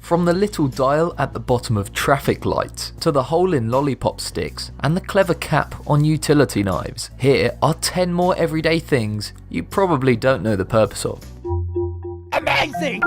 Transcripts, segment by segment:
From the little dial at the bottom of traffic lights, to the hole in lollipop sticks, and the clever cap on utility knives, here are 10 more everyday things you probably don't know the purpose of. Amazing!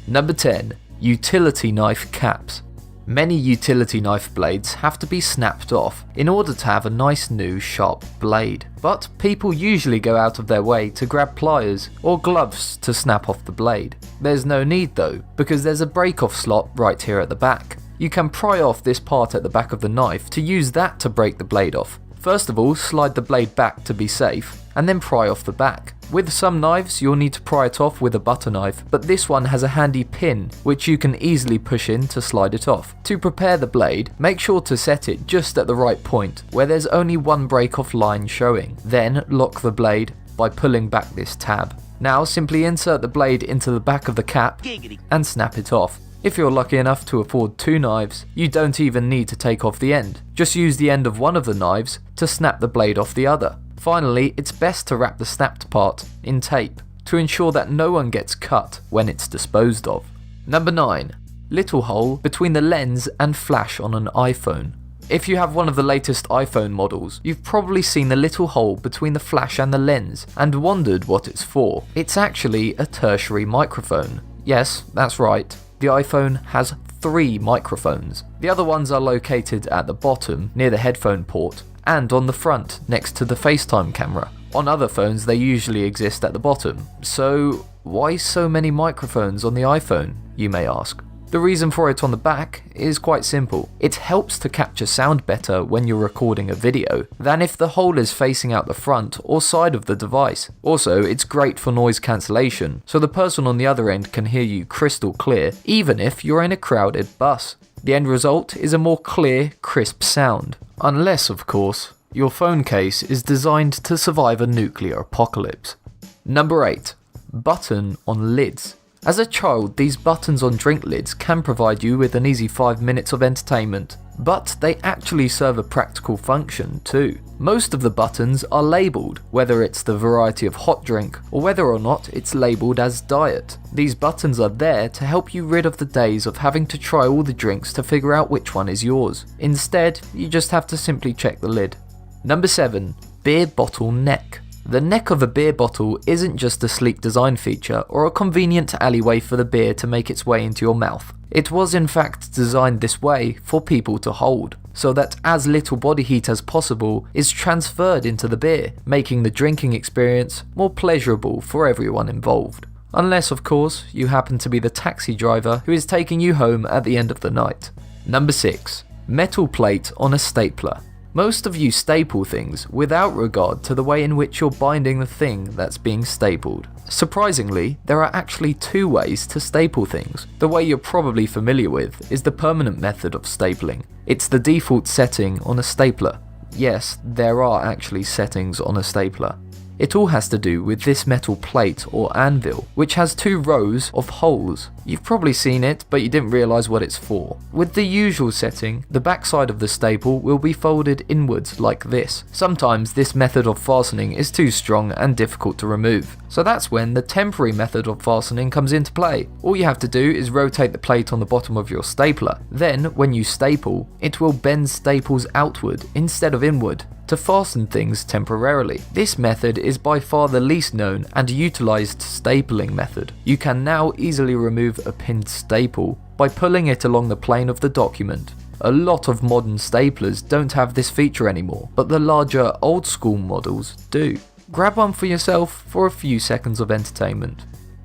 Number 10. Utility knife caps. Many utility knife blades have to be snapped off in order to have a nice new sharp blade, but people usually go out of their way to grab pliers or gloves to snap off the blade. There's no need though, because there's a break-off slot right here at the back. You can pry off this part at the back of the knife to use that to break the blade off. First of all, slide the blade back to be safe, and then pry off the back. With some knives, you'll need to pry it off with a butter knife, but this one has a handy pin which you can easily push in to slide it off. To prepare the blade, make sure to set it just at the right point, where there's only one break-off line showing. Then lock the blade by pulling back this tab. Now simply insert the blade into the back of the cap and snap it off. If you're lucky enough to afford 2 knives, you don't even need to take off the end. Just use the end of one of the knives to snap the blade off the other. Finally, it's best to wrap the snapped part in tape to ensure that no one gets cut when it's disposed of. Number 9. Little hole between the lens and flash on an iPhone. If you have one of the latest iPhone models, you've probably seen the little hole between the flash and the lens and wondered what it's for. It's actually a tertiary microphone. Yes, that's right. The iPhone has 3 microphones. The other ones are located at the bottom near the headphone port and on the front next to the FaceTime camera. On other phones they usually exist at the bottom. So why so many microphones on the iPhone, you may ask? The reason for it on the back is quite simple. It helps to capture sound better when you're recording a video than if the hole is facing out the front or side of the device. Also, it's great for noise cancellation, so the person on the other end can hear you crystal clear even if you're in a crowded bus. The end result is a more clear, crisp sound. Unless, of course, your phone case is designed to survive a nuclear apocalypse. Number 8. Button on lids. As a child, these buttons on drink lids can provide you with an easy 5 minutes of entertainment, but they actually serve a practical function too. Most of the buttons are labelled, whether it's the variety of hot drink or whether or not it's labelled as diet. These buttons are there to help you rid of the days of having to try all the drinks to figure out which one is yours. Instead, you just have to simply check the lid. Number 7. Beer bottle neck. The neck of a beer bottle isn't just a sleek design feature or a convenient alleyway for the beer to make its way into your mouth. It was in fact designed this way for people to hold, so that as little body heat as possible is transferred into the beer, making the drinking experience more pleasurable for everyone involved. Unless, of course, you happen to be the taxi driver who is taking you home at the end of the night. Number 6. Metal plate on a stapler. Most of you staple things without regard to the way in which you're binding the thing that's being stapled. Surprisingly, there are actually 2 ways to staple things. The way you're probably familiar with is the permanent method of stapling. It's the default setting on a stapler. Yes, there are actually settings on a stapler. It all has to do with this metal plate or anvil, which has 2 rows of holes. You've probably seen it, but you didn't realise what it's for. With the usual setting, the backside of the staple will be folded inwards like this. Sometimes this method of fastening is too strong and difficult to remove, so that's when the temporary method of fastening comes into play. All you have to do is rotate the plate on the bottom of your stapler. Then, when you staple, it will bend staples outward instead of inward to fasten things temporarily. This method is by far the least known and utilised stapling method. You can now easily remove a pinned staple by pulling it along the plane of the document. A lot of modern staplers don't have this feature anymore, but the larger old school models do. Grab one for yourself for a few seconds of entertainment.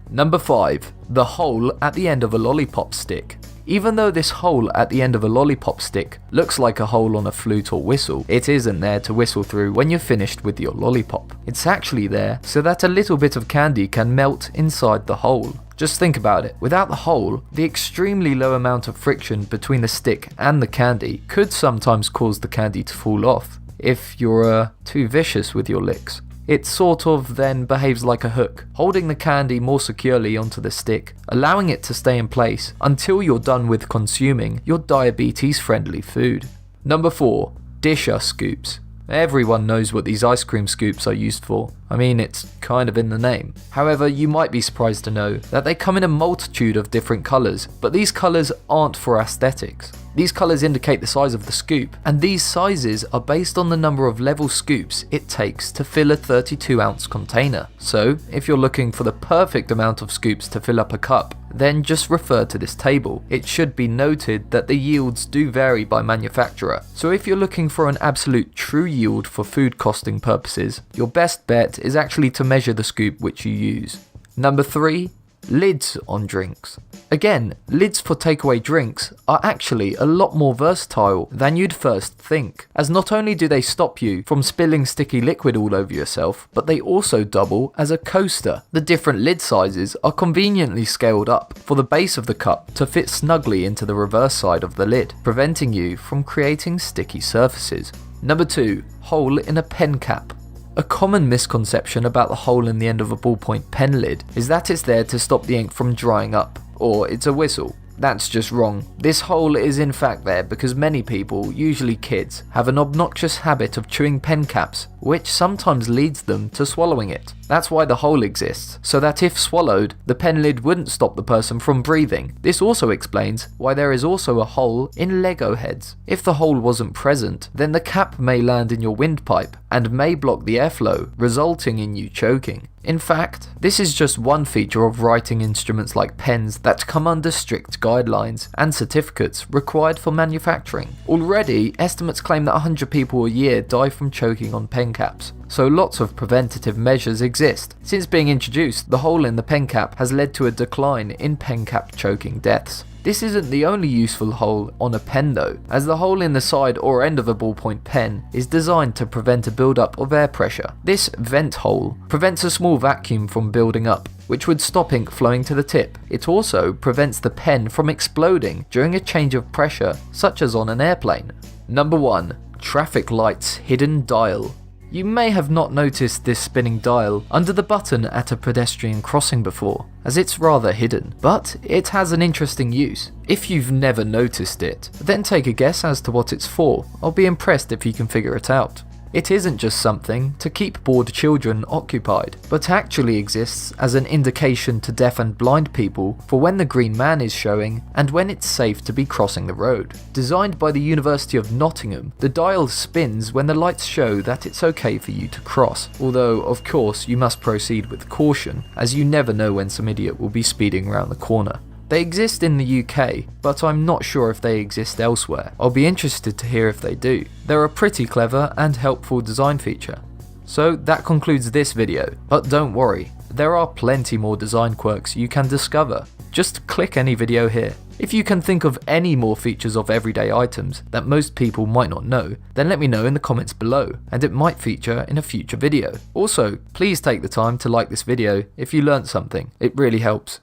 Number 5. The hole at the end of a lollipop stick. Even though this hole at the end of a lollipop stick looks like a hole on a flute or whistle, it isn't there to whistle through when you're finished with your lollipop. It's actually there so that a little bit of candy can melt inside the hole. Just think about it. Without the hole, the extremely low amount of friction between the stick and the candy could sometimes cause the candy to fall off if you're too vicious with your licks. It sort of then behaves like a hook, holding the candy more securely onto the stick, allowing it to stay in place until you're done with consuming your diabetes-friendly food. Number 4. Disher scoops. Everyone knows what these ice cream scoops are used for. I mean, it's kind of in the name. However, you might be surprised to know that they come in a multitude of different colours, but these colours aren't for aesthetics. These colours indicate the size of the scoop, and these sizes are based on the number of level scoops it takes to fill a 32-ounce container. So, if you're looking for the perfect amount of scoops to fill up a cup, then just refer to this table. It should be noted that the yields do vary by manufacturer, so if you're looking for an absolute true yield for food costing purposes, your best bet is actually to measure the scoop which you use. Number 3. Lids on drinks. Again, lids for takeaway drinks are actually a lot more versatile than you'd first think, as not only do they stop you from spilling sticky liquid all over yourself, but they also double as a coaster. The different lid sizes are conveniently scaled up for the base of the cup to fit snugly into the reverse side of the lid, preventing you from creating sticky surfaces. Number 2. Hole in a pen cap. A common misconception about the hole in the end of a ballpoint pen lid is that it's there to stop the ink from drying up, or it's a whistle. That's just wrong. This hole is in fact there because many people, usually kids, have an obnoxious habit of chewing pen caps, which sometimes leads them to swallowing it. That's why the hole exists, so that if swallowed, the pen lid wouldn't stop the person from breathing. This also explains why there is also a hole in Lego heads. If the hole wasn't present, then the cap may land in your windpipe and may block the airflow, resulting in you choking. In fact, this is just one feature of writing instruments like pens that come under strict guidelines and certificates required for manufacturing. Already, estimates claim that 100 people a year die from choking on pen caps, so lots of preventative measures exist. Since being introduced, the hole in the pen cap has led to a decline in pen cap choking deaths. This isn't the only useful hole on a pen though, as the hole in the side or end of a ballpoint pen is designed to prevent a build-up of air pressure. This vent hole prevents a small vacuum from building up, which would stop ink flowing to the tip. It also prevents the pen from exploding during a change of pressure, such as on an airplane. Number 1. Traffic lights hidden dial. You may have not noticed this spinning dial under the button at a pedestrian crossing before, as it's rather hidden, but it has an interesting use. If you've never noticed it, then take a guess as to what it's for. I'll be impressed if you can figure it out. It isn't just something to keep bored children occupied, but actually exists as an indication to deaf and blind people for when the green man is showing and when it's safe to be crossing the road. Designed by the University of Nottingham, the dial spins when the lights show that it's okay for you to cross, although of course you must proceed with caution, as you never know when some idiot will be speeding around the corner. They exist in the UK, but I'm not sure if they exist elsewhere. I'll be interested to hear if they do. They're a pretty clever and helpful design feature. So that concludes this video, but don't worry, there are plenty more design quirks you can discover. Just click any video here. If you can think of any more features of everyday items that most people might not know, then let me know in the comments below, and it might feature in a future video. Also, please take the time to like this video if you learnt something. It really helps.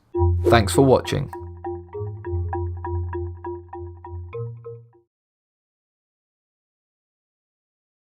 Thanks for watching.